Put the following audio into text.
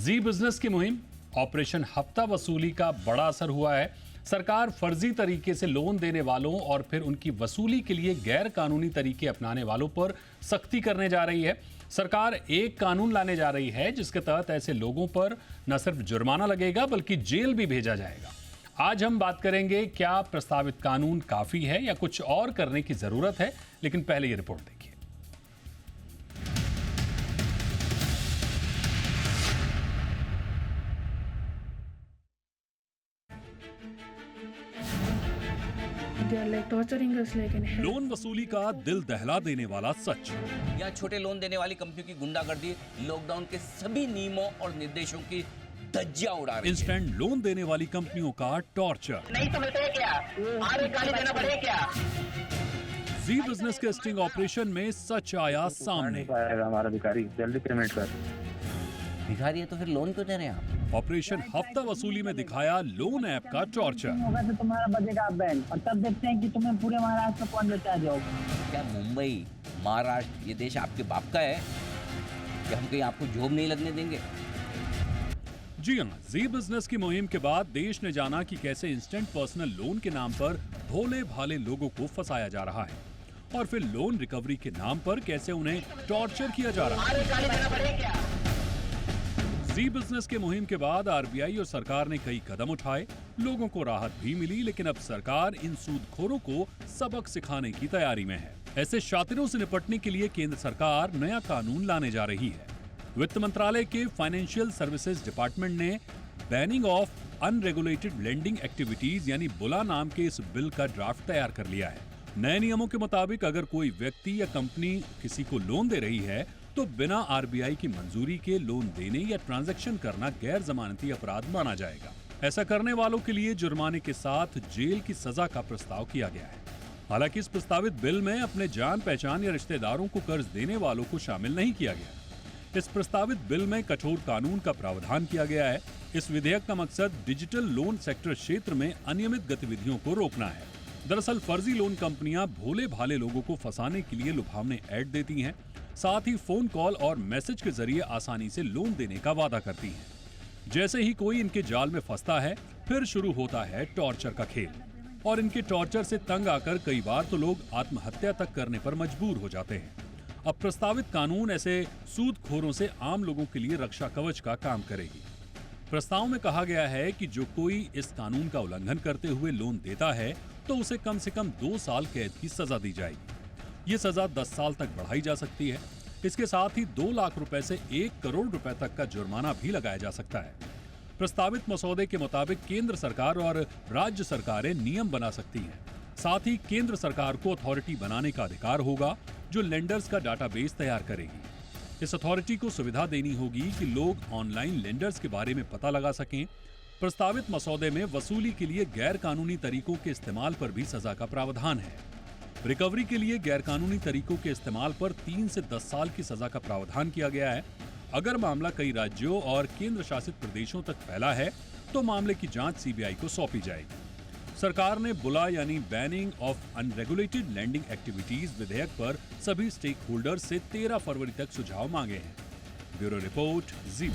जी business की मुहिम operation हफ्ता वसूली का बड़ा असर हुआ है। सरकार फर्जी तरीके से लोन देने वालों और फिर उनकी वसूली के लिए गैर कानूनी तरीके अपनाने वालों पर सख्ती करने जा रही है। सरकार एक कानून लाने जा रही है जिसके तहत ऐसे लोगों पर न सिर्फ जुर्माना लगेगा बल्कि जेल भी भेजा जाएगा। आज हम बात करेंगे क्या प्रस्तावित कानून काफी है या कुछ और करने की जरूरत है, लेकिन पहले ये रिपोर्ट देखिए। लोन वसूली का दिल दहला देने वाला सच। यहाँ छोटे लोन देने वाली कंपनियों की गुंडागर्दी लॉकडाउन के सभी नियमों और निर्देशों की धज्जियां उड़ा रही है। इंस्टेंट लोन देने वाली कंपनियों का टॉर्चर। नहीं समझते क्या? आगे गाली देना पड़ेगा क्या? जी बिजनेस के स्टिंग ऑपरेशन में सच आया सामने। हमारा भिखारी जल्दी पेमेंट कर। भिखारी है तो फिर लोन क्यों दे रहे हैं आप? ऑपरेशन हफ्ता वसूली में दिखाया लोन ऐप का टॉर्चर। होगा तो तुम्हारा बजेगा बैंक और तब देखते हैं कि तुम्हें पूरे महाराष्ट्र में कौन लेता जाओगे। क्या मुंबई महाराष्ट्र ये देश आपके बाप का है कि हम कहीं आपको जॉब नहीं लगने देंगे? जी हां, जी बिजनेस की मुहिम के बाद देश ने जाना कि कैसे इंस्टेंट पर्सनल लोन के नाम पर भोले भाले लोगों को फंसाया जा रहा है और फिर लोन रिकवरी के नाम पर कैसे उन्हें टॉर्चर किया जा रहा है। आगे गाली देना पड़ेगा क्या? जी बिजनेस के मुहिम के बाद आरबीआई और सरकार ने कई कदम उठाए, लोगों को राहत भी मिली, लेकिन अब सरकार इन सूदखोरों को सबक सिखाने की तैयारी में है। ऐसे शातिरों से निपटने के लिए केंद्र सरकार नया कानून लाने जा रही है। वित्त मंत्रालय के फाइनेंशियल सर्विसेज डिपार्टमेंट ने banning of unregulated lending activities यानी बुला नाम के इस बिल का ड्राफ्ट तैयार कर लिया है। नए नियमों के मुताबिक अगर कोई व्यक्ति या कंपनी किसी को लोन दे रही है तो बिना आरबीआई की मंजूरी के लोन देने या ट्रांजैक्शन करना गैर जमानती अपराध माना जाएगा। ऐसा करने वालों के लिए जुर्माने के साथ जेल की सजा का प्रस्ताव किया गया है। हालांकि इस प्रस्तावित बिल में अपने जान पहचान या रिश्तेदारों को कर्ज देने वालों को शामिल नहीं किया गया। इस प्रस्तावित बिल में कठोर कानून का प्रावधान किया गया है। इस विधेयक का मकसद डिजिटल लोन सेक्टर क्षेत्र में अनियमित गतिविधियों को रोकना है। दरअसल फर्जी लोन कंपनियां भोले भाले लोगों को फंसाने के लिए लुभावने ऐड देती हैं, साथ ही फोन कॉल और मैसेज के जरिए आसानी से लोन देने का वादा करती हैं। जैसे ही कोई इनके जाल में फंसता है, फिर शुरू होता है टॉर्चर का खेल और इनके टॉर्चर से तंग आकर कई बार तो लोग आत्महत्या तक करने पर मजबूर हो जाते हैं। अब प्रस्तावित कानून ऐसे सूदखोरों से आम लोगों के लिए रक्षा कवच का काम करेगी। प्रस्ताव में कहा गया है कि जो कोई इस कानून का उल्लंघन करते हुए लोन देता है तो उसे कम से कम 2 साल कैद की सजा दी जाएगी। ये सजा 10 साल तक बढ़ाई जा सकती है। इसके साथ ही 2 लाख रुपए से 1 करोड़ रुपए तक का जुर्माना भी लगाया जा सकता है। प्रस्तावित मसौदे के मुताबिक केंद्र सरकार और राज्य सरकारें नियम बना सकती हैं। साथ ही केंद्र सरकार को अथॉरिटी बनाने का अधिकार होगा जो लेंडर्स का डाटाबेस तैयार करेगी। इस अथॉरिटी को सुविधा देनी होगी कि लोग ऑनलाइन लेंडर्स के बारे में पता लगा सकें। प्रस्तावित मसौदे में वसूली के लिए गैर कानूनी तरीकों के इस्तेमाल पर भी सजा का प्रावधान है। रिकवरी के लिए गैर कानूनी तरीकों के इस्तेमाल पर 3 से 10 साल की सजा का प्रावधान किया गया है। अगर मामला कई राज्यों और केंद्र शासित प्रदेशों तक फैला है तो मामले की जांच सीबीआई को सौंपी जाएगी। सरकार ने बुला यानी banning of unregulated landing activities विधेयक पर सभी स्टेक होल्डर्स से 13 फरवरी तक सुझाव मांगे हैं। ब्यूरो रिपोर्ट, जी।